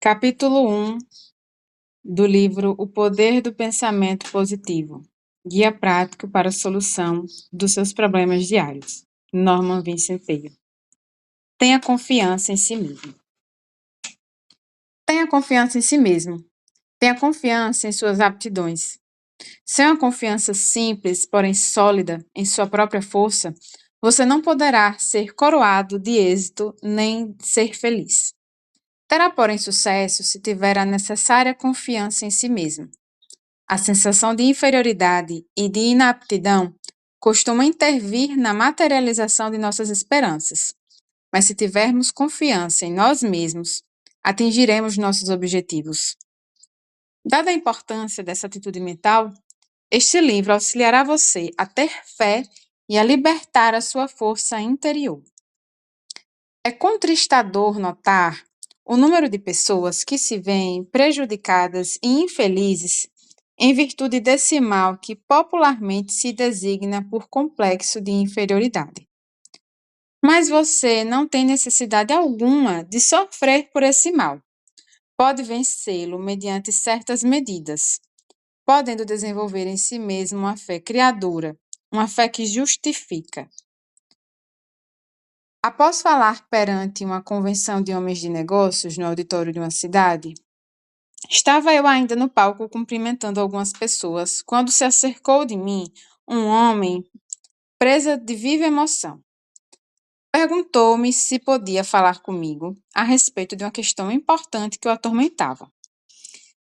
Capítulo 1 do livro O Poder do Pensamento Positivo. Guia prático para a solução dos seus problemas diários. Norman Vincent Peale. Tenha confiança em si mesmo. Tenha confiança em si mesmo. Tenha confiança em suas aptidões. Sem uma confiança simples, porém sólida, em sua própria força, você não poderá ser coroado de êxito nem ser feliz. Terá, porém, sucesso se tiver a necessária confiança em si mesmo. A sensação de inferioridade e de inaptidão costuma intervir na materialização de nossas esperanças, mas se tivermos confiança em nós mesmos, atingiremos nossos objetivos. Dada a importância dessa atitude mental, este livro auxiliará você a ter fé e a libertar a sua força interior. É contristador notar o número de pessoas que se veem prejudicadas e infelizes em virtude desse mal que popularmente se designa por complexo de inferioridade. Mas você não tem necessidade alguma de sofrer por esse mal. Pode vencê-lo mediante certas medidas, podendo desenvolver em si mesmo uma fé criadora, uma fé que justifica. Após falar perante uma convenção de homens de negócios no auditório de uma cidade, estava eu ainda no palco cumprimentando algumas pessoas, quando se acercou de mim um homem presa de viva emoção. Perguntou-me se podia falar comigo a respeito de uma questão importante que o atormentava.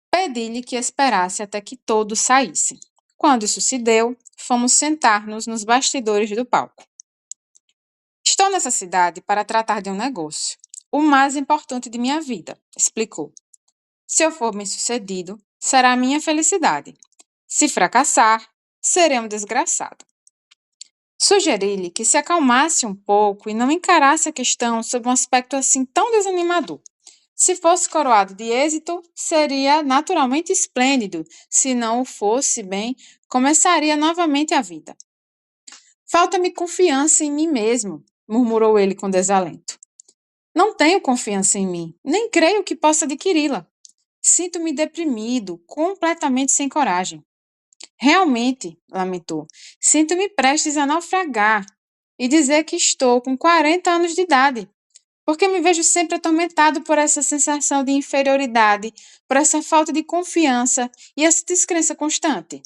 Pedi-lhe que esperasse até que todos saíssem. Quando isso se deu, fomos sentar-nos nos bastidores do palco. Estou nessa cidade para tratar de um negócio, o mais importante de minha vida, explicou. Se eu for bem-sucedido, será a minha felicidade. Se fracassar, serei um desgraçado. Sugeri-lhe que se acalmasse um pouco e não encarasse a questão sob um aspecto assim tão desanimador. Se fosse coroado de êxito, seria naturalmente esplêndido. Se não o fosse, bem, começaria novamente a vida. Falta-me confiança em mim mesmo, murmurou ele com desalento. Não tenho confiança em mim, nem creio que possa adquiri-la. Sinto-me deprimido, completamente sem coragem. Realmente, lamentou, sinto-me prestes a naufragar e dizer que estou com 40 anos de idade, porque me vejo sempre atormentado por essa sensação de inferioridade, por essa falta de confiança e essa descrença constante.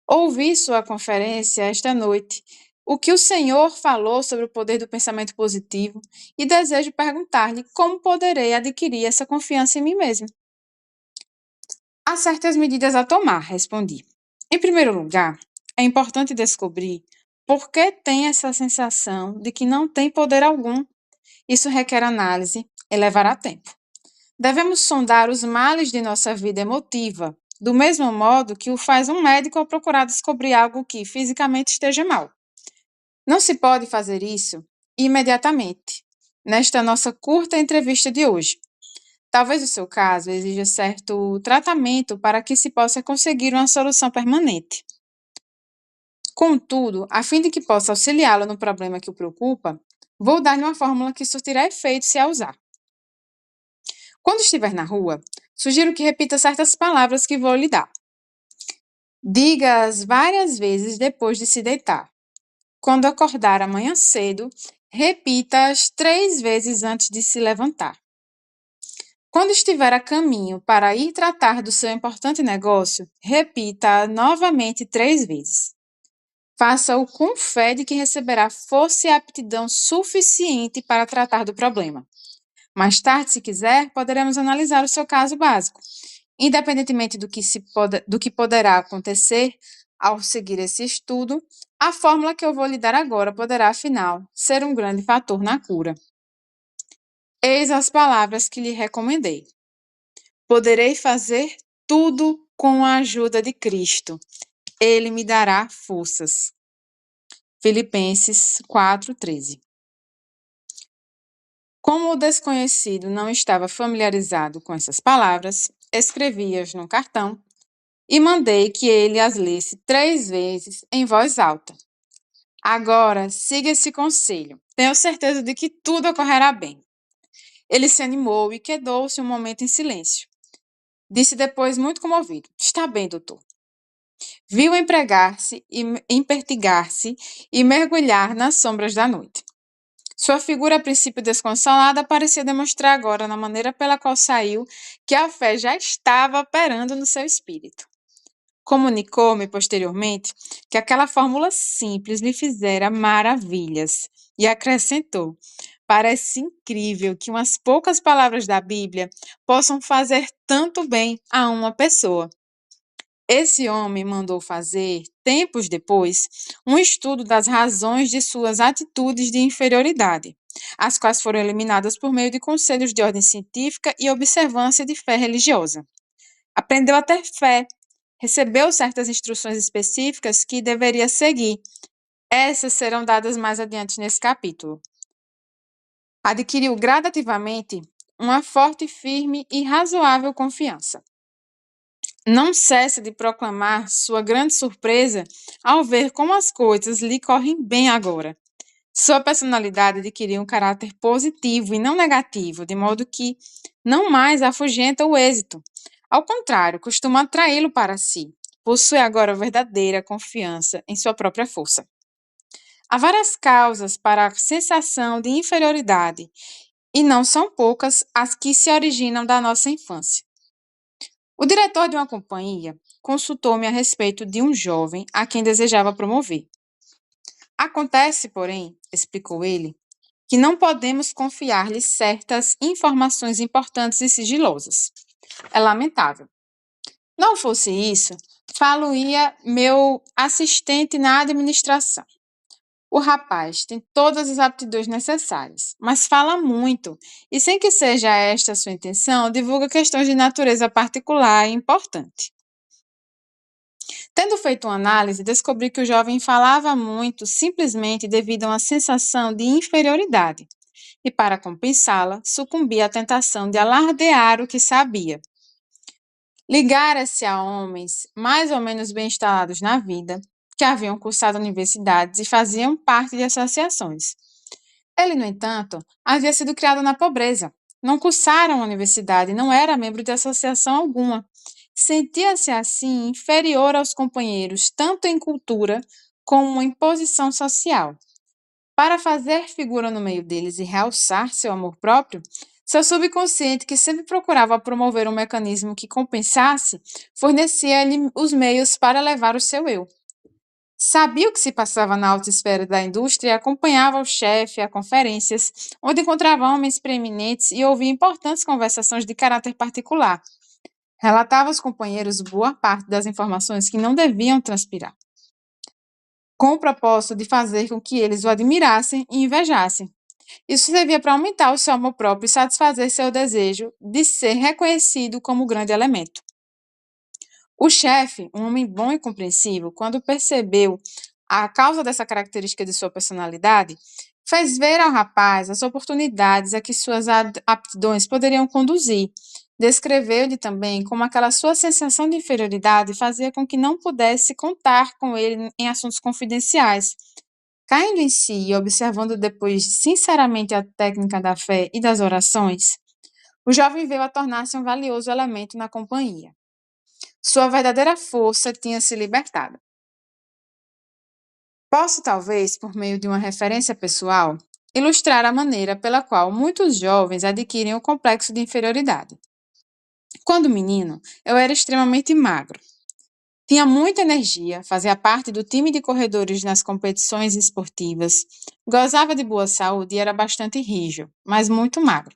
Ouvi sua conferência esta noite, o que o senhor falou sobre o poder do pensamento positivo e desejo perguntar-lhe como poderei adquirir essa confiança em mim mesmo. Há certas medidas a tomar, respondi. Em primeiro lugar, é importante descobrir por que tem essa sensação de que não tem poder algum. Isso requer análise e levará tempo. Devemos sondar os males de nossa vida emotiva, do mesmo modo que o faz um médico ao procurar descobrir algo que fisicamente esteja mal. Não se pode fazer isso imediatamente, nesta nossa curta entrevista de hoje. Talvez o seu caso exija certo tratamento para que se possa conseguir uma solução permanente. Contudo, a fim de que possa auxiliá-lo no problema que o preocupa, vou dar-lhe uma fórmula que surtirá efeito se a usar. Quando estiver na rua, sugiro que repita certas palavras que vou lhe dar. Diga-as várias vezes depois de se deitar. Quando acordar amanhã cedo, repita-as 3 vezes antes de se levantar. Quando estiver a caminho para ir tratar do seu importante negócio, repita-a novamente 3 vezes. Faça-o com fé de que receberá força e aptidão suficiente para tratar do problema. Mais tarde, se quiser, poderemos analisar o seu caso básico. Independentemente do que poderá acontecer ao seguir esse estudo, a fórmula que eu vou lhe dar agora poderá, afinal, ser um grande fator na cura. Eis as palavras que lhe recomendei. Poderei fazer tudo com a ajuda de Cristo. Ele me dará forças. Filipenses 4:13. Como o desconhecido não estava familiarizado com essas palavras, escrevi-as num cartão e mandei que ele as lesse 3 vezes em voz alta. Agora, siga esse conselho. Tenho certeza de que tudo ocorrerá bem. Ele se animou e quedou-se um momento em silêncio. Disse depois, muito comovido: Está bem, doutor. Viu empregar-se e empertigar-se e mergulhar nas sombras da noite. Sua figura, a princípio desconsolada, parecia demonstrar agora, na maneira pela qual saiu, que a fé já estava operando no seu espírito. Comunicou-me posteriormente que aquela fórmula simples lhe fizera maravilhas e acrescentou: Parece incrível que umas poucas palavras da Bíblia possam fazer tanto bem a uma pessoa. Esse homem mandou fazer, tempos depois, um estudo das razões de suas atitudes de inferioridade, as quais foram eliminadas por meio de conselhos de ordem científica e observância de fé religiosa. Aprendeu a ter fé, recebeu certas instruções específicas que deveria seguir. Essas serão dadas mais adiante nesse capítulo. Adquiriu gradativamente uma forte, firme e razoável confiança. Não cessa de proclamar sua grande surpresa ao ver como as coisas lhe correm bem agora. Sua personalidade adquiriu um caráter positivo e não negativo, de modo que não mais afugenta o êxito. Ao contrário, costuma atraí-lo para si. Possui agora verdadeira confiança em sua própria força. Há várias causas para a sensação de inferioridade, e não são poucas as que se originam da nossa infância. O diretor de uma companhia consultou-me a respeito de um jovem a quem desejava promover. Acontece, porém, explicou ele, que não podemos confiar-lhe certas informações importantes e sigilosas. É lamentável. Não fosse isso, falo-ia meu assistente na administração. O rapaz tem todas as aptidões necessárias, mas fala muito, e sem que seja esta a sua intenção, divulga questões de natureza particular e importante. Tendo feito uma análise, descobri que o jovem falava muito simplesmente devido a uma sensação de inferioridade, e para compensá-la, sucumbia à tentação de alardear o que sabia. Ligara-se a homens mais ou menos bem instalados na vida, que haviam cursado universidades e faziam parte de associações. Ele, no entanto, havia sido criado na pobreza. Não cursara uma universidade e não era membro de associação alguma. Sentia-se, assim, inferior aos companheiros, tanto em cultura como em posição social. Para fazer figura no meio deles e realçar seu amor próprio, seu subconsciente, que sempre procurava promover um mecanismo que compensasse, fornecia-lhe os meios para elevar o seu eu. Sabia o que se passava na alta esfera da indústria e acompanhava o chefe a conferências, onde encontrava homens preeminentes e ouvia importantes conversações de caráter particular. Relatava aos companheiros boa parte das informações que não deviam transpirar, com o propósito de fazer com que eles o admirassem e invejassem. Isso servia para aumentar o seu amor próprio e satisfazer seu desejo de ser reconhecido como grande elemento. O chefe, um homem bom e compreensivo, quando percebeu a causa dessa característica de sua personalidade, fez ver ao rapaz as oportunidades a que suas aptidões poderiam conduzir. Descreveu-lhe também como aquela sua sensação de inferioridade fazia com que não pudesse contar com ele em assuntos confidenciais. Caindo em si e observando depois sinceramente a técnica da fé e das orações, o jovem veio a tornar-se um valioso elemento na companhia. Sua verdadeira força tinha se libertado. Posso, talvez, por meio de uma referência pessoal, ilustrar a maneira pela qual muitos jovens adquirem o complexo de inferioridade. Quando menino, eu era extremamente magro. Tinha muita energia, fazia parte do time de corredores nas competições esportivas, gozava de boa saúde e era bastante rijo, mas muito magro.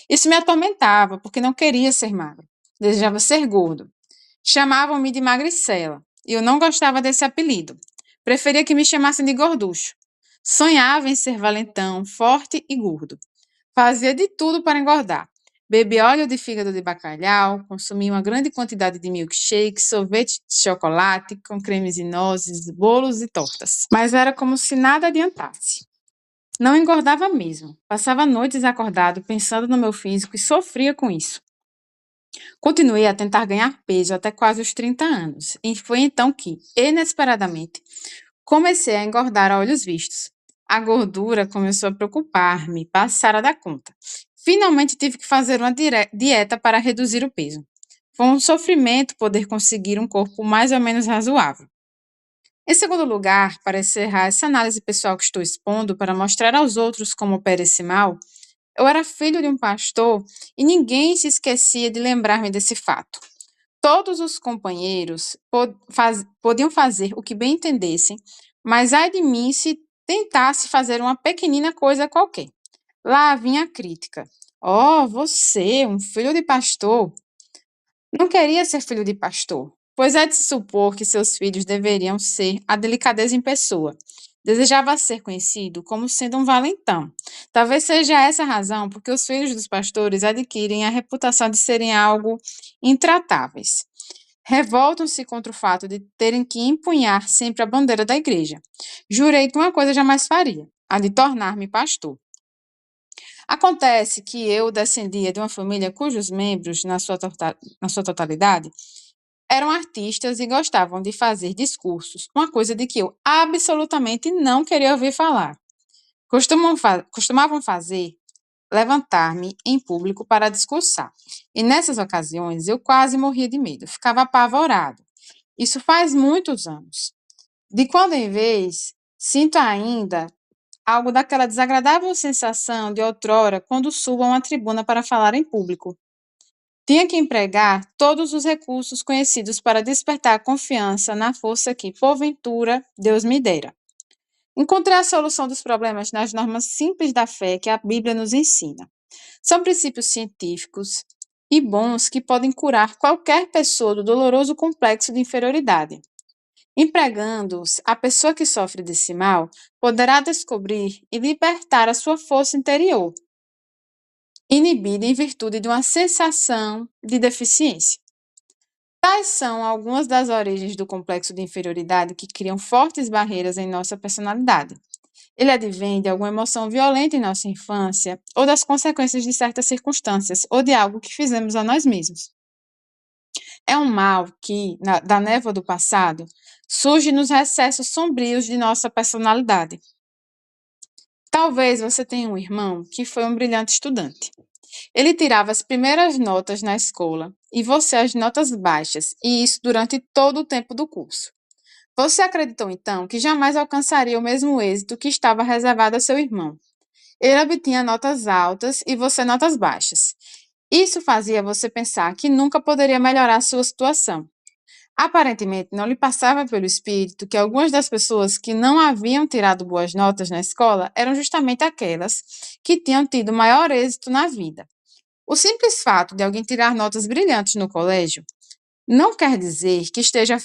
Isso me atormentava, porque não queria ser magro. Desejava ser gordo. Chamavam-me de magricela, e eu não gostava desse apelido. Preferia que me chamassem de gorducho. Sonhava em ser valentão, forte e gordo. Fazia de tudo para engordar. Bebia óleo de fígado de bacalhau, consumia uma grande quantidade de milkshake, sorvete de chocolate com cremes e nozes, bolos e tortas. Mas era como se nada adiantasse. Não engordava mesmo. Passava noites acordado pensando no meu físico e sofria com isso. Continuei a tentar ganhar peso até quase os 30 anos, e foi então que, inesperadamente, comecei a engordar a olhos vistos. A gordura começou a preocupar-me, passara da conta. Finalmente tive que fazer uma dieta para reduzir o peso. Foi um sofrimento poder conseguir um corpo mais ou menos razoável. Em segundo lugar, para encerrar essa análise pessoal que estou expondo para mostrar aos outros como opera esse mal, eu era filho de um pastor e ninguém se esquecia de lembrar-me desse fato. Todos os companheiros podiam fazer o que bem entendessem, mas ai de mim se tentasse fazer uma pequenina coisa qualquer. Lá vinha a crítica. Oh, você, um filho de pastor. Não queria ser filho de pastor, pois é de se supor que seus filhos deveriam ser a delicadeza em pessoa. Desejava ser conhecido como sendo um valentão. Talvez seja essa a razão porque os filhos dos pastores adquirem a reputação de serem algo intratáveis. Revoltam-se contra o fato de terem que empunhar sempre a bandeira da igreja. Jurei que uma coisa jamais faria, a de tornar-me pastor. Acontece que eu descendia de uma família cujos membros, na sua totalidade, eram artistas e gostavam de fazer discursos, uma coisa de que eu absolutamente não queria ouvir falar. Costumavam fazer levantar-me em público para discursar, e nessas ocasiões eu quase morria de medo, ficava apavorado. Isso faz muitos anos. De quando em vez, sinto ainda algo daquela desagradável sensação de outrora quando subo a uma tribuna para falar em público. Tinha que empregar todos os recursos conhecidos para despertar confiança na força que, porventura, Deus me dera. Encontrei a solução dos problemas nas normas simples da fé que a Bíblia nos ensina. São princípios científicos e bons que podem curar qualquer pessoa do doloroso complexo de inferioridade. Empregando-os, a pessoa que sofre desse mal poderá descobrir e libertar a sua força interior, inibida em virtude de uma sensação de deficiência. Tais são algumas das origens do complexo de inferioridade que criam fortes barreiras em nossa personalidade. Ele advém de alguma emoção violenta em nossa infância, ou das consequências de certas circunstâncias, ou de algo que fizemos a nós mesmos. É um mal que, da névoa do passado, surge nos recessos sombrios de nossa personalidade. Talvez você tenha um irmão que foi um brilhante estudante. Ele tirava as primeiras notas na escola e você as notas baixas, e isso durante todo o tempo do curso. Você acreditou então que jamais alcançaria o mesmo êxito que estava reservado a seu irmão. Ele obtinha notas altas e você notas baixas. Isso fazia você pensar que nunca poderia melhorar sua situação. Aparentemente, não lhe passava pelo espírito que algumas das pessoas que não haviam tirado boas notas na escola eram justamente aquelas que tinham tido maior êxito na vida. O simples fato de alguém tirar notas brilhantes no colégio não quer dizer que esteja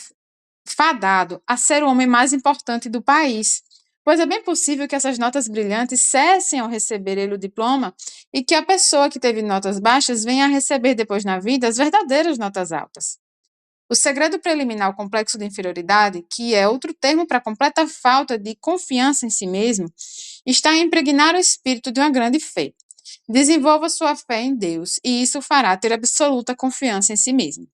fadado a ser o homem mais importante do país, pois é bem possível que essas notas brilhantes cessem ao receber ele o diploma e que a pessoa que teve notas baixas venha a receber depois na vida as verdadeiras notas altas. O segredo preliminar ao complexo de inferioridade, que é outro termo para a completa falta de confiança em si mesmo, está em impregnar o espírito de uma grande fé. Desenvolva sua fé em Deus, e isso o fará ter absoluta confiança em si mesmo.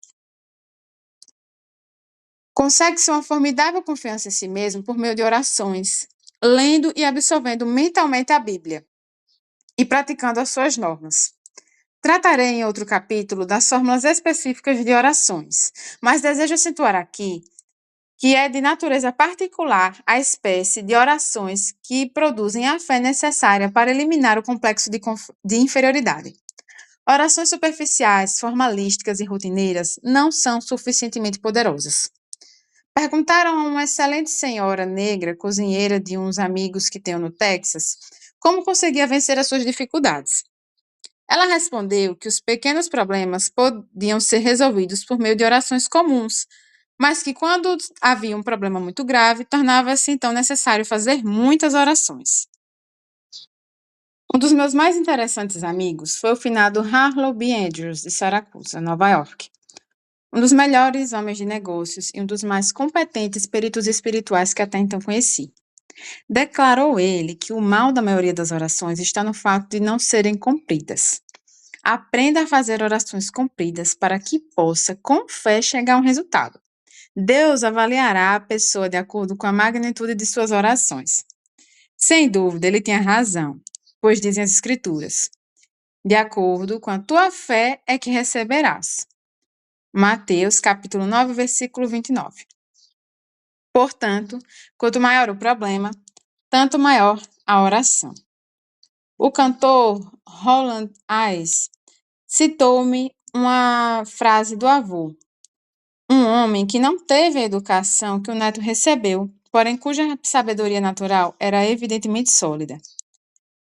Consegue-se uma formidável confiança em si mesmo por meio de orações, lendo e absorvendo mentalmente a Bíblia e praticando as suas normas. Tratarei em outro capítulo das fórmulas específicas de orações, mas desejo acentuar aqui que é de natureza particular a espécie de orações que produzem a fé necessária para eliminar o complexo de inferioridade. Orações superficiais, formalísticas e rotineiras não são suficientemente poderosas. Perguntaram a uma excelente senhora negra, cozinheira de uns amigos que tenho no Texas, como conseguia vencer as suas dificuldades. Ela respondeu que os pequenos problemas podiam ser resolvidos por meio de orações comuns, mas que quando havia um problema muito grave, tornava-se então necessário fazer muitas orações. Um dos meus mais interessantes amigos foi o finado Harlow B. Andrews, de Saracusa, Nova York. Um dos melhores homens de negócios e um dos mais competentes peritos espirituais que até então conheci. Declarou ele que o mal da maioria das orações está no fato de não serem cumpridas. Aprenda a fazer orações compridas para que possa, com fé, chegar a um resultado. Deus avaliará a pessoa de acordo com a magnitude de suas orações. Sem dúvida, ele tinha razão, pois dizem as Escrituras: De acordo com a tua fé é que receberás. Mateus, capítulo 9, versículo 29. Portanto, quanto maior o problema, tanto maior a oração. O cantor Roland Ayers citou-me uma frase do avô, um homem que não teve a educação que o neto recebeu, porém cuja sabedoria natural era evidentemente sólida.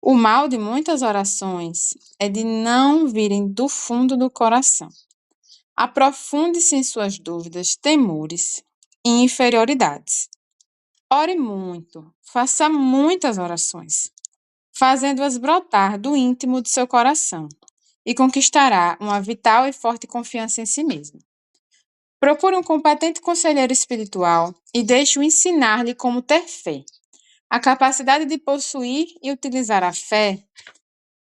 O mal de muitas orações é de não virem do fundo do coração. Aprofunde-se em suas dúvidas, temores e inferioridades. Ore muito, faça muitas orações, fazendo-as brotar do íntimo do seu coração, e conquistará uma vital e forte confiança em si mesmo. Procure um competente conselheiro espiritual e deixe-o ensinar-lhe como ter fé. A capacidade de possuir e utilizar a fé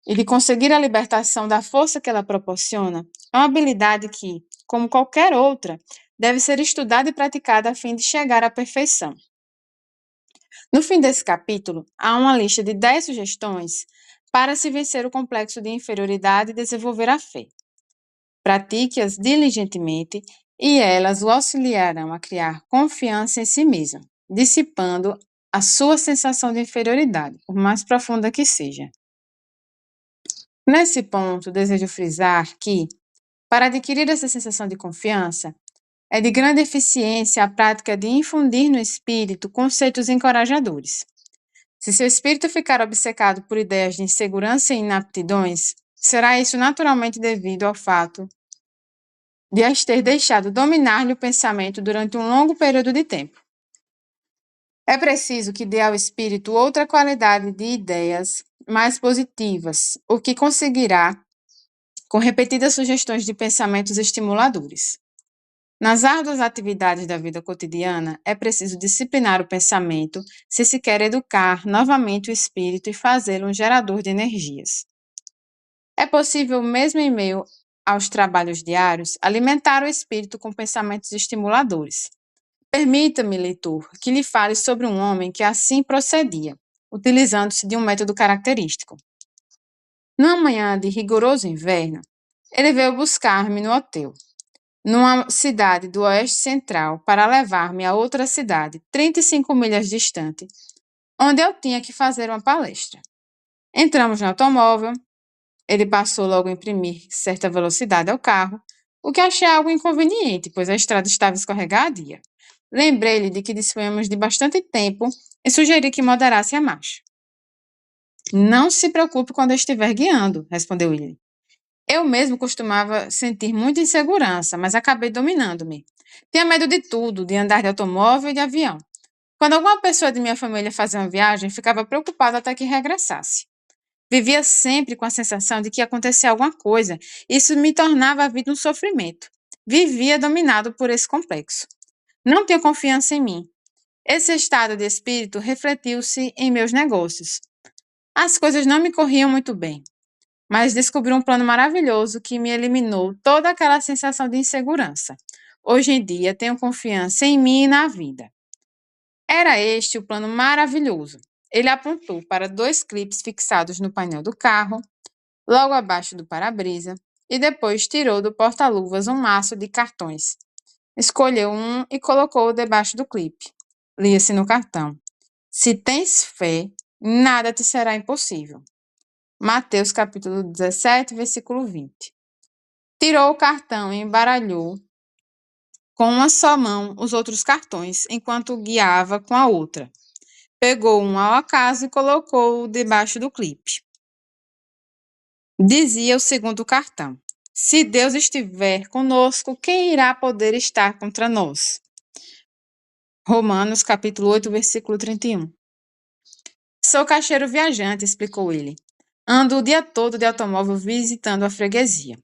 e de conseguir a libertação da força que ela proporciona é uma habilidade que, como qualquer outra, deve ser estudada e praticada a fim de chegar à perfeição. No fim desse capítulo, há uma lista de 10 sugestões para se vencer o complexo de inferioridade e desenvolver a fé. Pratique-as diligentemente e elas o auxiliarão a criar confiança em si mesmo, dissipando a sua sensação de inferioridade, por mais profunda que seja. Nesse ponto, desejo frisar que, para adquirir essa sensação de confiança, é de grande eficiência a prática de infundir no espírito conceitos encorajadores. Se seu espírito ficar obcecado por ideias de insegurança e inaptidões, será isso naturalmente devido ao fato de as ter deixado dominar-lhe o pensamento durante um longo período de tempo. É preciso que dê ao espírito outra qualidade de ideias mais positivas, o que conseguirá com repetidas sugestões de pensamentos estimuladores. Nas árduas atividades da vida cotidiana, é preciso disciplinar o pensamento se se quer educar novamente o espírito e fazê-lo um gerador de energias. É possível, mesmo em meio aos trabalhos diários, alimentar o espírito com pensamentos estimuladores. Permita-me, leitor, que lhe fale sobre um homem que assim procedia, utilizando-se de um método característico. Numa manhã de rigoroso inverno, ele veio buscar-me no hotel, numa cidade do Oeste Central, para levar-me a outra cidade, 35 milhas distante, onde eu tinha que fazer uma palestra. Entramos no automóvel, ele passou logo a imprimir certa velocidade ao carro, o que achei algo inconveniente, pois a estrada estava escorregadia. Lembrei-lhe de que dispunhamos de bastante tempo e sugeri que moderasse a marcha. Não se preocupe quando eu estiver guiando, respondeu ele. Eu mesmo costumava sentir muita insegurança, mas acabei dominando-me. Tinha medo de tudo, de andar de automóvel e de avião. Quando alguma pessoa de minha família fazia uma viagem, ficava preocupada até que regressasse. Vivia sempre com a sensação de que ia acontecer alguma coisa. Isso me tornava a vida um sofrimento. Vivia dominado por esse complexo. Não tinha confiança em mim. Esse estado de espírito refletiu-se em meus negócios. As coisas não me corriam muito bem, mas descobri um plano maravilhoso que me eliminou toda aquela sensação de insegurança. Hoje em dia, tenho confiança em mim e na vida. Era este o plano maravilhoso. Ele apontou para 2 clipes fixados no painel do carro, logo abaixo do para-brisa, e depois tirou do porta-luvas um maço de cartões. Escolheu um e colocou-o debaixo do clipe. Lia-se no cartão: Se tens fé, nada te será impossível. Mateus capítulo 17, versículo 20. Tirou o cartão e embaralhou com uma só mão os outros cartões, enquanto o guiava com a outra. Pegou um ao acaso e colocou-o debaixo do clipe. Dizia o segundo cartão: Se Deus estiver conosco, quem irá poder estar contra nós? Romanos capítulo 8, versículo 31. Sou caixeiro viajante, explicou ele. Ando o dia todo de automóvel visitando a freguesia.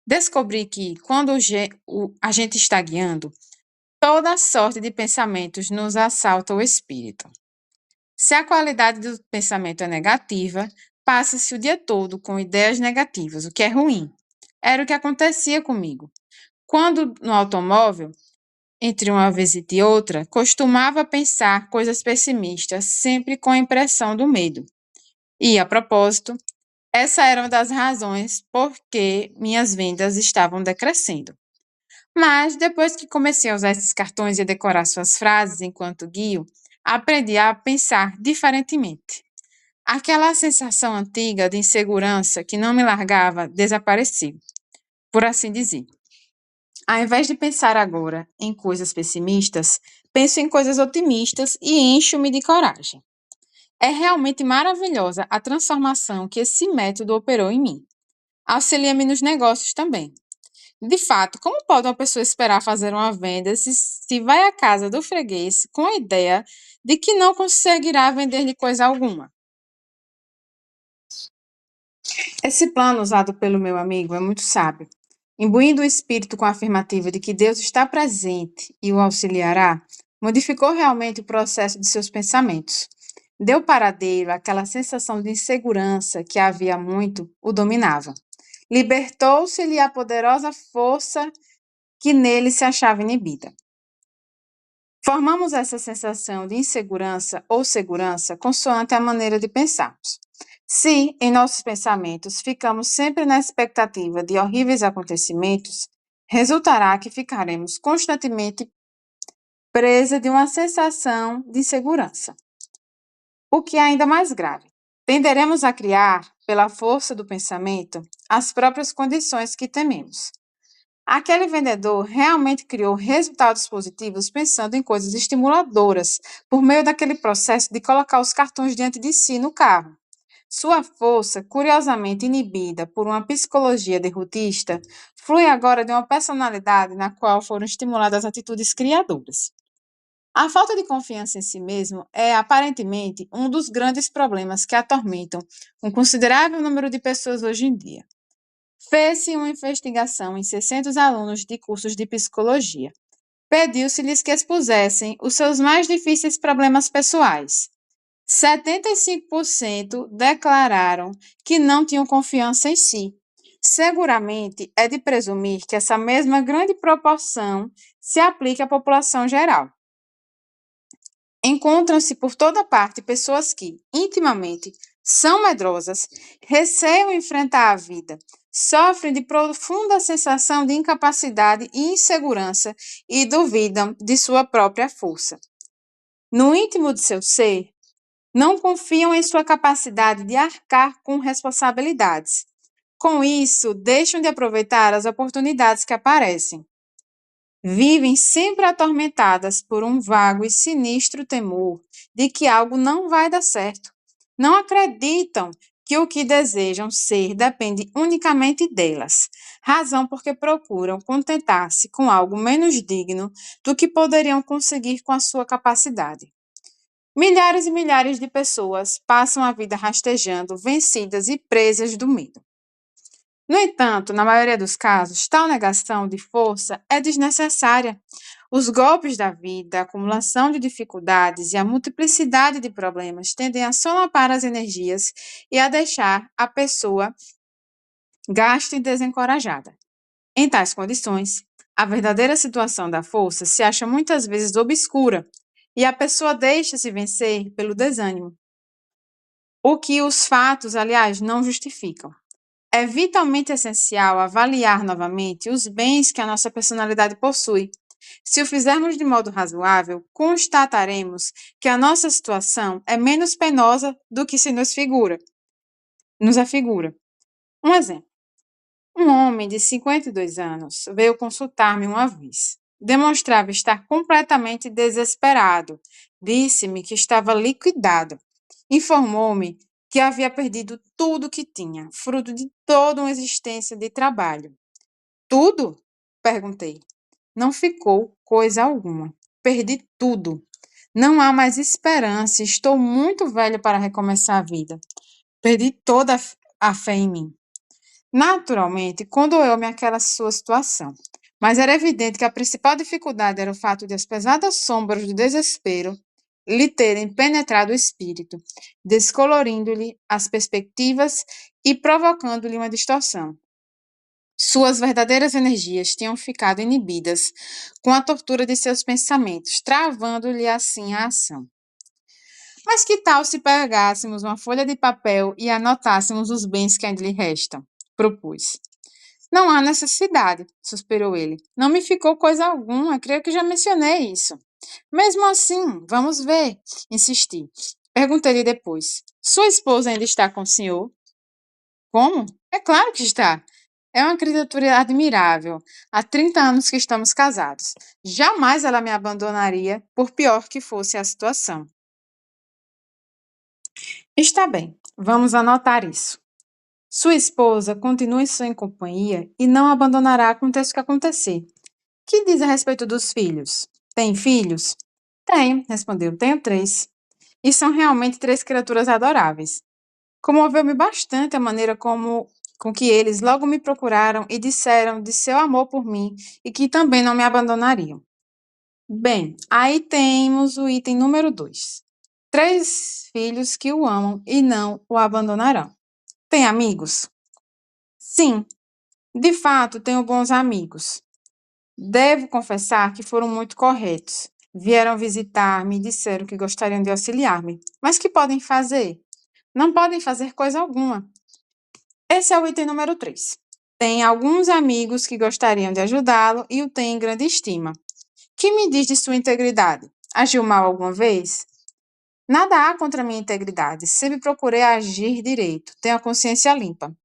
Descobri que, quando a gente está guiando, toda sorte de pensamentos nos assalta o espírito. Se a qualidade do pensamento é negativa, passa-se o dia todo com ideias negativas, o que é ruim. Era o que acontecia comigo. Quando no automóvel, entre uma visita e outra, costumava pensar coisas pessimistas, sempre com a impressão do medo. E, a propósito, Essa era uma das razões por que minhas vendas estavam decrescendo. Mas depois que comecei a usar esses cartões e a decorar suas frases enquanto guio, aprendi a pensar diferentemente. Aquela sensação antiga de insegurança que não me largava desapareceu, por assim dizer. Ao invés de pensar agora em coisas pessimistas, penso em coisas otimistas e encho-me de coragem. É realmente maravilhosa a transformação que esse método operou em mim. Auxilia-me nos negócios também. De fato, como pode uma pessoa esperar fazer uma venda se vai à casa do freguês com a ideia de que não conseguirá vender-lhe coisa alguma? Esse plano usado pelo meu amigo é muito sábio. Imbuindo o espírito com a afirmativa de que Deus está presente e o auxiliará, modificou realmente o processo de seus pensamentos. Deu paradeiro àquela sensação de insegurança que havia muito o dominava. Libertou-se-lhe a poderosa força que nele se achava inibida. Formamos essa sensação de insegurança ou segurança consoante a maneira de pensarmos. Se, em nossos pensamentos, ficamos sempre na expectativa de horríveis acontecimentos, resultará que ficaremos constantemente presa de uma sensação de insegurança. O que é ainda mais grave, tenderemos a criar, pela força do pensamento, as próprias condições que tememos. Aquele vendedor realmente criou resultados positivos pensando em coisas estimuladoras por meio daquele processo de colocar os cartões diante de si no carro. Sua força, curiosamente inibida por uma psicologia derrotista, flui agora de uma personalidade na qual foram estimuladas atitudes criadoras. A falta de confiança em si mesmo é, aparentemente, um dos grandes problemas que atormentam um considerável número de pessoas hoje em dia. Fez-se uma investigação em 600 alunos de cursos de psicologia. Pediu-se-lhes que expusessem os seus mais difíceis problemas pessoais. 75% declararam que não tinham confiança em si. Seguramente é de presumir que essa mesma grande proporção se aplique à população geral. Encontram-se por toda parte pessoas que, intimamente, são medrosas, receiam enfrentar a vida, sofrem de profunda sensação de incapacidade e insegurança e duvidam de sua própria força. No íntimo de seu ser, não confiam em sua capacidade de arcar com responsabilidades. Com isso, deixam de aproveitar as oportunidades que aparecem. Vivem sempre atormentadas por um vago e sinistro temor de que algo não vai dar certo. Não acreditam que o que desejam ser depende unicamente delas, razão porque procuram contentar-se com algo menos digno do que poderiam conseguir com a sua capacidade. Milhares e milhares de pessoas passam a vida rastejando, vencidas e presas do medo. No entanto, na maioria dos casos, tal negação de força é desnecessária. Os golpes da vida, a acumulação de dificuldades e a multiplicidade de problemas tendem a solapar as energias e a deixar a pessoa gasta e desencorajada. Em tais condições, a verdadeira situação da força se acha muitas vezes obscura e a pessoa deixa-se vencer pelo desânimo, o que os fatos, aliás, não justificam. É vitalmente essencial avaliar novamente os bens que a nossa personalidade possui. Se o fizermos de modo razoável, constataremos que a nossa situação é menos penosa do que se nos afigura. Um exemplo. Um homem de 52 anos veio consultar-me uma vez. Demonstrava estar completamente desesperado. Disse-me que estava liquidado. Informou-me que havia perdido tudo que tinha, fruto de toda uma existência de trabalho. Tudo? Perguntei. Não ficou coisa alguma. Perdi tudo. Não há mais esperança. Estou muito velho para recomeçar a vida. Perdi toda a fé em mim. Naturalmente, condoeu-me aquela sua situação, mas era evidente que a principal dificuldade era o fato de as pesadas sombras do desespero lhe terem penetrado o espírito, descolorindo-lhe as perspectivas e provocando-lhe uma distorção. Suas verdadeiras energias tinham ficado inibidas com a tortura de seus pensamentos, travando-lhe assim a ação. Mas que tal se pegássemos uma folha de papel e anotássemos os bens que ainda lhe restam? Propus. Não há necessidade, suspirou ele. Não me ficou coisa alguma, creio que já mencionei isso. Mesmo assim, vamos ver, insisti. Perguntei-lhe depois. Sua esposa ainda está com o senhor? Como? É claro que está. É uma criatura admirável. Há 30 anos que estamos casados. Jamais ela me abandonaria, por pior que fosse a situação. Está bem, vamos anotar isso. Sua esposa continua em sua companhia e não abandonará aconteça o que acontecer. Que diz a respeito dos filhos? Tem filhos? Tenho, respondeu. Tenho 3. E são realmente 3 criaturas adoráveis. Comoveu-me bastante a maneira com que eles logo me procuraram e disseram de seu amor por mim e que também não me abandonariam. Bem, aí temos o item número 2. 3 filhos que o amam e não o abandonarão. Tem amigos? Sim, de fato tenho bons amigos. Devo confessar que foram muito corretos. Vieram visitar-me e disseram que gostariam de auxiliar-me. Mas que podem fazer? Não podem fazer coisa alguma. Esse é o item número 3. Tem alguns amigos que gostariam de ajudá-lo e o têm em grande estima. Que me diz de sua integridade? Agiu mal alguma vez? Nada há contra minha integridade. Sempre procurei agir direito. Tenho a consciência limpa.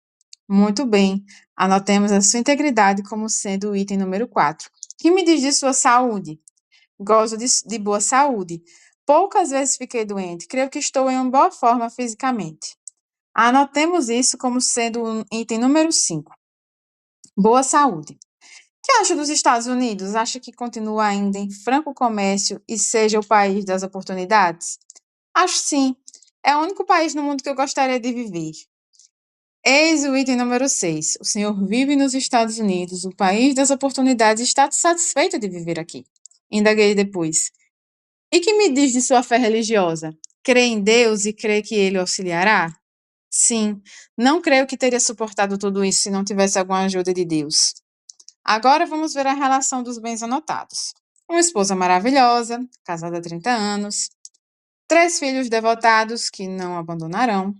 Muito bem. Anotemos a sua integridade como sendo o item número 4. Que me diz de sua saúde? Gozo de boa saúde. Poucas vezes fiquei doente. Creio que estou em uma boa forma fisicamente. Anotemos isso como sendo o item número 5. Boa saúde. O que acha dos Estados Unidos? Acha que continua ainda em franco comércio e seja o país das oportunidades? Acho sim. É o único país no mundo que eu gostaria de viver. Eis o item número 6. O senhor vive nos Estados Unidos, o país das oportunidades, e está satisfeito de viver aqui. Indaguei depois. E que me diz de sua fé religiosa? Crê em Deus e crê que ele o auxiliará? Sim, não creio que teria suportado tudo isso se não tivesse alguma ajuda de Deus. Agora vamos ver a relação dos bens anotados. Uma esposa maravilhosa, casada há 30 anos, 3 filhos devotados que não abandonarão,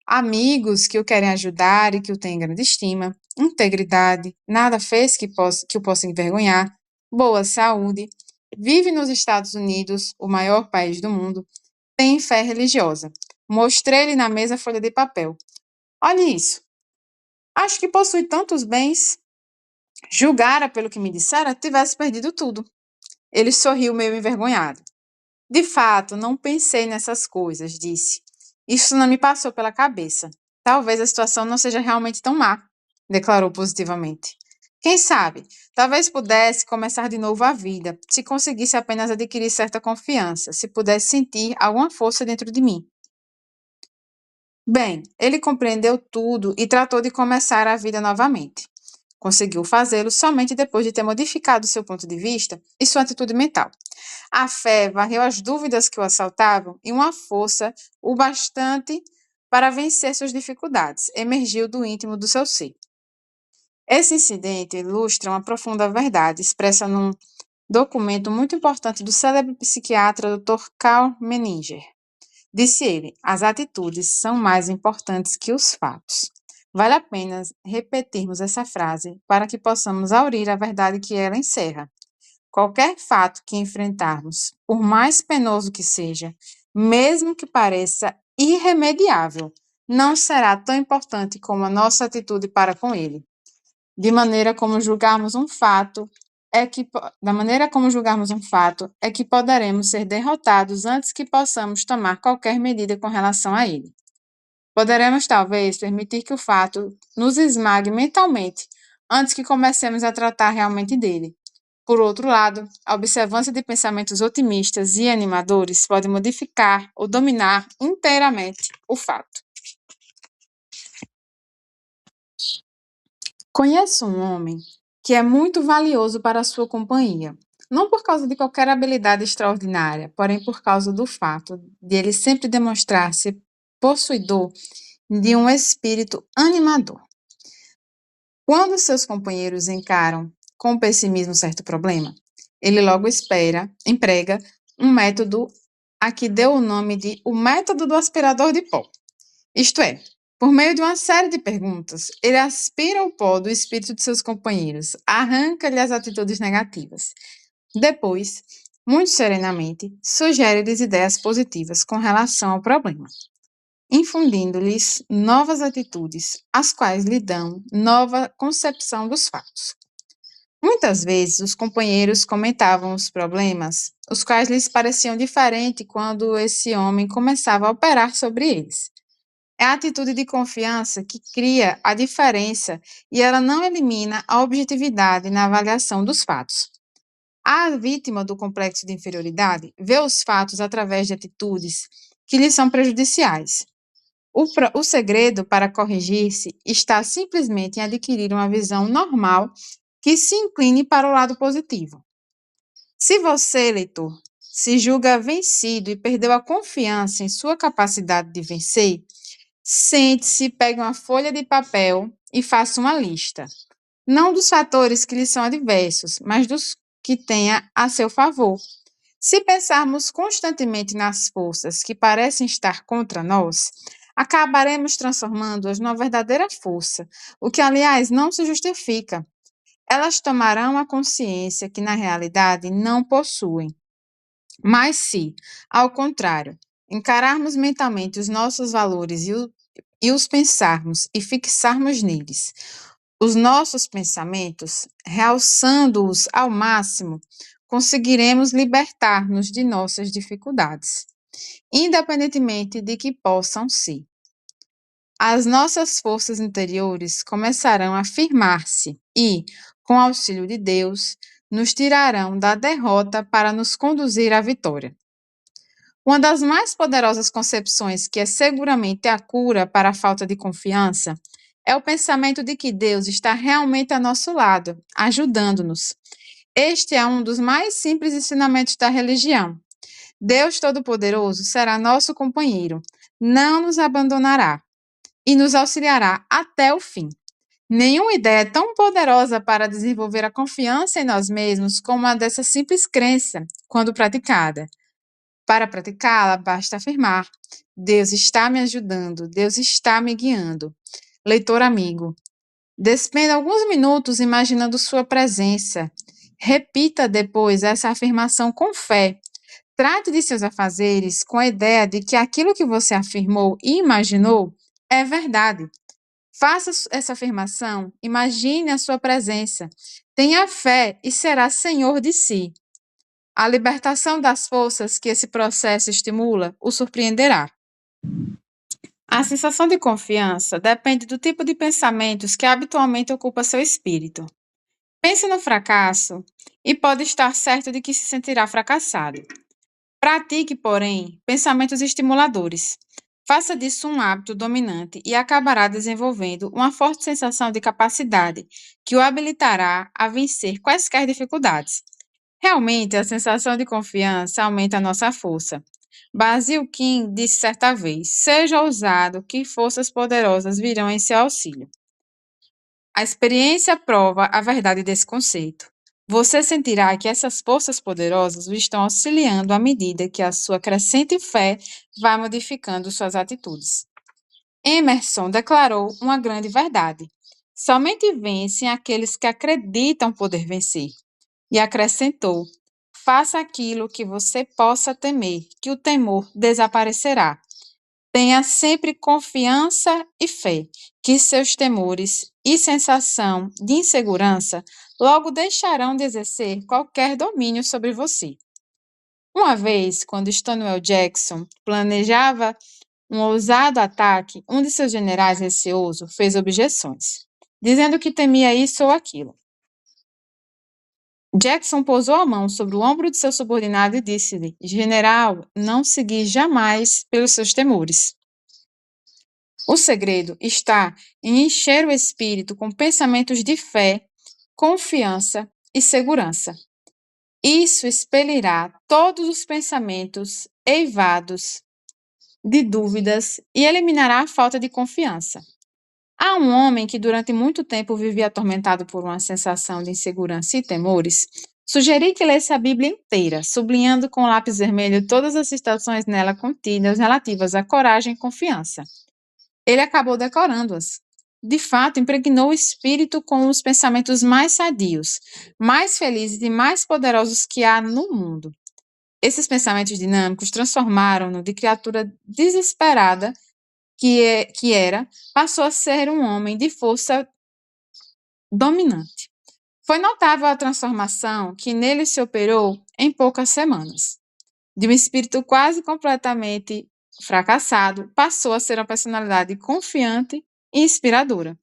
amigos que o querem ajudar e que o têm em grande estima, integridade, nada fez que o possa envergonhar, boa saúde, vive nos Estados Unidos, o maior país do mundo, tem fé religiosa. Mostrei-lhe na mesa a folha de papel. Olhe isso. Acho que possui tantos bens. Julgara, pelo que me dissera, tivesse perdido tudo. Ele sorriu meio envergonhado. De fato, não pensei nessas coisas, disse. Isso não me passou pela cabeça. Talvez a situação não seja realmente tão má, declarou positivamente. Quem sabe, talvez pudesse começar de novo a vida, se conseguisse apenas adquirir certa confiança, se pudesse sentir alguma força dentro de mim. Bem, ele compreendeu tudo e tratou de começar a vida novamente. Conseguiu fazê-lo somente depois de ter modificado seu ponto de vista e sua atitude mental. A fé varreu as dúvidas que o assaltavam e uma força o bastante para vencer suas dificuldades emergiu do íntimo do seu ser. Esse incidente ilustra uma profunda verdade expressa num documento muito importante do célebre psiquiatra Dr. Karl Menninger. Disse ele: as atitudes são mais importantes que os fatos. Vale a pena repetirmos essa frase para que possamos aurir a verdade que ela encerra. Qualquer fato que enfrentarmos, por mais penoso que seja, mesmo que pareça irremediável, não será tão importante como a nossa atitude para com ele. De maneira como julgarmos um fato, da maneira como julgarmos um fato, é que poderemos ser derrotados antes que possamos tomar qualquer medida com relação a ele. Poderemos, talvez, permitir que o fato nos esmague mentalmente antes que comecemos a tratar realmente dele. Por outro lado, a observância de pensamentos otimistas e animadores pode modificar ou dominar inteiramente o fato. Conheço um homem que é muito valioso para a sua companhia, não por causa de qualquer habilidade extraordinária, porém por causa do fato de ele sempre demonstrar-se possuidor de um espírito animador. Quando seus companheiros encaram com pessimismo certo problema, ele logo emprega um método a que deu o nome de o método do aspirador de pó. Isto é, por meio de uma série de perguntas, ele aspira o pó do espírito de seus companheiros, arranca-lhe as atitudes negativas. Depois, muito serenamente, sugere-lhes ideias positivas com relação ao problema, infundindo-lhes novas atitudes, as quais lhe dão nova concepção dos fatos. Muitas vezes, os companheiros comentavam os problemas, os quais lhes pareciam diferentes quando esse homem começava a operar sobre eles. É a atitude de confiança que cria a diferença e ela não elimina a objetividade na avaliação dos fatos. A vítima do complexo de inferioridade vê os fatos através de atitudes que lhe são prejudiciais. O segredo para corrigir-se está simplesmente em adquirir uma visão normal que se incline para o lado positivo. Se você, leitor, se julga vencido e perdeu a confiança em sua capacidade de vencer, sente-se, pegue uma folha de papel e faça uma lista. Não dos fatores que lhe são adversos, mas dos que tenha a seu favor. Se pensarmos constantemente nas forças que parecem estar contra nós, acabaremos transformando-as numa verdadeira força, o que, aliás, não se justifica. Elas tomarão a consciência que, na realidade, não possuem. Mas se, ao contrário, encararmos mentalmente os nossos valores e os pensarmos e fixarmos neles os nossos pensamentos, realçando-os ao máximo, conseguiremos libertar-nos de nossas dificuldades, independentemente de que possam ser. As nossas forças interiores começarão a firmar-se e, com o auxílio de Deus, nos tirarão da derrota para nos conduzir à vitória. Uma das mais poderosas concepções, que é seguramente a cura para a falta de confiança, é o pensamento de que Deus está realmente a nosso lado, ajudando-nos. Este é um dos mais simples ensinamentos da religião. Deus Todo-Poderoso será nosso companheiro, não nos abandonará e nos auxiliará até o fim. Nenhuma ideia é tão poderosa para desenvolver a confiança em nós mesmos como a dessa simples crença, quando praticada. Para praticá-la, basta afirmar: Deus está me ajudando, Deus está me guiando. Leitor amigo, despenda alguns minutos imaginando sua presença. Repita depois essa afirmação com fé. Trate de seus afazeres com a ideia de que aquilo que você afirmou e imaginou é verdade. Faça essa afirmação, imagine a sua presença. Tenha fé e será senhor de si. A libertação das forças que esse processo estimula o surpreenderá. A sensação de confiança depende do tipo de pensamentos que habitualmente ocupa seu espírito. Pense no fracasso e pode estar certo de que se sentirá fracassado. Pratique, porém, pensamentos estimuladores. Faça disso um hábito dominante e acabará desenvolvendo uma forte sensação de capacidade que o habilitará a vencer quaisquer dificuldades. Realmente, a sensação de confiança aumenta a nossa força. Basil King disse certa vez: seja ousado, que forças poderosas virão em seu auxílio. A experiência prova a verdade desse conceito. Você sentirá que essas forças poderosas o estão auxiliando à medida que a sua crescente fé vai modificando suas atitudes. Emerson declarou uma grande verdade: somente vencem aqueles que acreditam poder vencer. E acrescentou: faça aquilo que você possa temer, que o temor desaparecerá. Tenha sempre confiança e fé, que seus temores e sensação de insegurança logo deixarão de exercer qualquer domínio sobre você. Uma vez, quando Stonewall Jackson planejava um ousado ataque, um de seus generais receoso fez objeções, dizendo que temia isso ou aquilo. Jackson pousou a mão sobre o ombro de seu subordinado e disse-lhe: General, não se guie jamais pelos seus temores. O segredo está em encher o espírito com pensamentos de fé, confiança e segurança. Isso expelirá todos os pensamentos eivados de dúvidas e eliminará a falta de confiança. Há um homem que durante muito tempo vivia atormentado por uma sensação de insegurança e temores, Sugeri que lesse a Bíblia inteira, sublinhando com lápis vermelho todas as citações nela contidas relativas à coragem e confiança. Ele acabou decorando-as. De fato, impregnou o espírito com os pensamentos mais sadios, mais felizes e mais poderosos que há no mundo. Esses pensamentos dinâmicos transformaram-no de criatura desesperada que era, passou a ser um homem de força dominante. Foi notável a transformação que nele se operou em poucas semanas. De um espírito quase completamente fracassado, passou a ser uma personalidade confiante e inspiradora.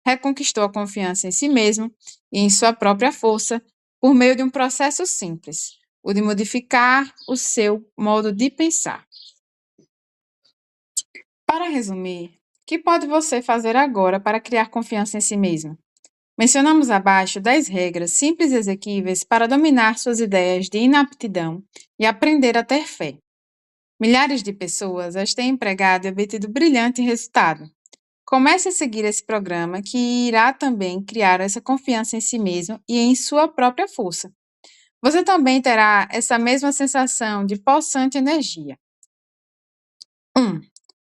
Reconquistou a confiança em si mesmo e em sua própria força por meio de um processo simples, o de modificar o seu modo de pensar. Para resumir, o que pode você fazer agora para criar confiança em si mesmo? Mencionamos abaixo 10 regras simples e exequíveis para dominar suas ideias de inaptidão e aprender a ter fé. Milhares de pessoas as têm empregado e obtido brilhante resultado. Comece a seguir esse programa que irá também criar essa confiança em si mesmo e em sua própria força. Você também terá essa mesma sensação de possante energia. 1.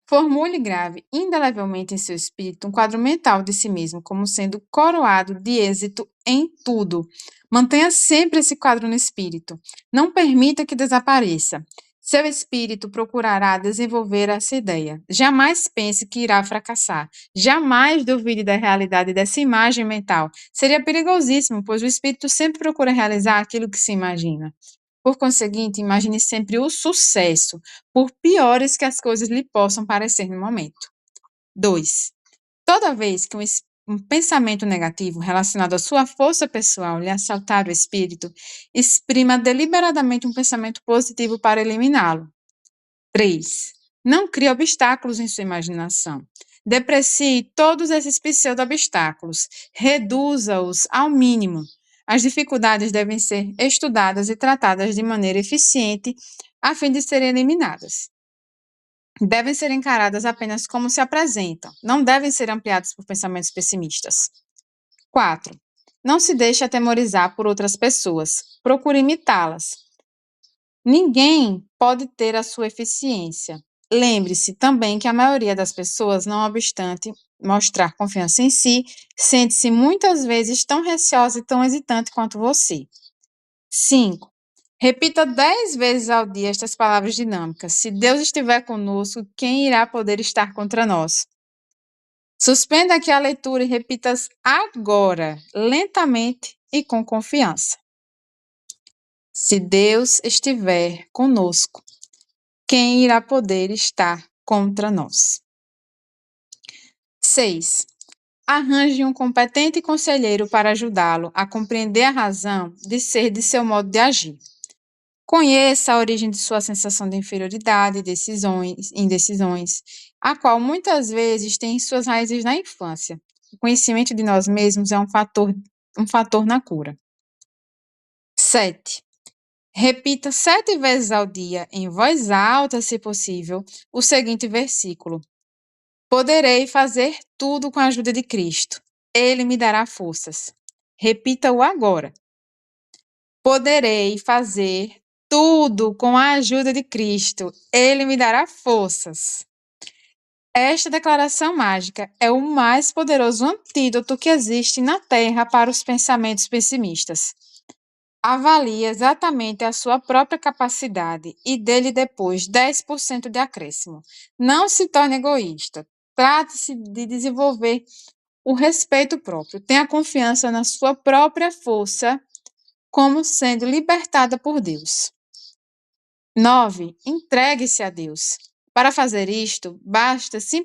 Formule e grave indelevelmente em seu espírito um quadro mental de si mesmo como sendo coroado de êxito em tudo. Mantenha sempre esse quadro no espírito. Não permita que desapareça. Seu espírito procurará desenvolver essa ideia. Jamais pense que irá fracassar. Jamais duvide da realidade dessa imagem mental. Seria perigosíssimo, pois o espírito sempre procura realizar aquilo que se imagina. Por conseguinte, imagine sempre o sucesso, por piores que as coisas lhe possam parecer no momento. 2. Toda vez que um pensamento negativo relacionado à sua força pessoal lhe assaltar o espírito, exprima deliberadamente um pensamento positivo para eliminá-lo. 3. Não crie obstáculos em sua imaginação. Deprecie todos esses pseudo-obstáculos. Reduza-os ao mínimo. As dificuldades devem ser estudadas e tratadas de maneira eficiente a fim de serem eliminadas. Devem ser encaradas apenas como se apresentam, não devem ser ampliadas por pensamentos pessimistas. 4. Não se deixe atemorizar por outras pessoas. Procure imitá-las. Ninguém pode ter a sua eficiência. Lembre-se também que a maioria das pessoas, não obstante mostrar confiança em si, sente-se muitas vezes tão receosa e tão hesitante quanto você. 5. Repita 10 vezes ao dia estas palavras dinâmicas. Se Deus estiver conosco, quem irá poder estar contra nós? Suspenda aqui a leitura e repita-as agora, lentamente e com confiança. Se Deus estiver conosco, quem irá poder estar contra nós? 6. Arranje um competente conselheiro para ajudá-lo a compreender a razão de ser de seu modo de agir. Conheça a origem de sua sensação de inferioridade e indecisões, a qual muitas vezes tem suas raízes na infância. O conhecimento de nós mesmos é um fator na cura. 7. Repita 7 vezes ao dia, em voz alta, se possível, o seguinte versículo: Poderei fazer tudo com a ajuda de Cristo. Ele me dará forças. Repita-o agora. Poderei fazer tudo com a ajuda de Cristo. Ele me dará forças. Esta declaração mágica é o mais poderoso antídoto que existe na Terra para os pensamentos pessimistas. Avalie exatamente a sua própria capacidade e dê-lhe depois 10% de acréscimo. Não se torne egoísta. Trate-se de desenvolver o respeito próprio. Tenha confiança na sua própria força como sendo libertada por Deus. 9. Entregue-se a Deus. Para fazer isto, basta dizer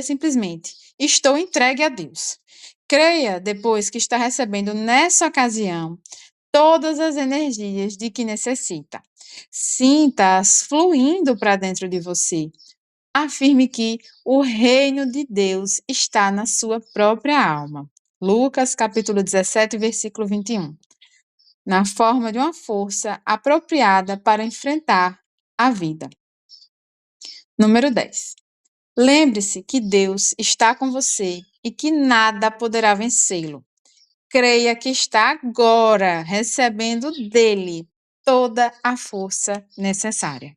simplesmente: estou entregue a Deus. Creia depois que está recebendo nessa ocasião todas as energias de que necessita. Sinta-as fluindo para dentro de você. Afirme que o reino de Deus está na sua própria alma. Lucas, capítulo 17, versículo 21. Na forma de uma força apropriada para enfrentar a vida. Número 10. Lembre-se que Deus está com você e que nada poderá vencê-lo. creia que está agora recebendo dele toda a força necessária.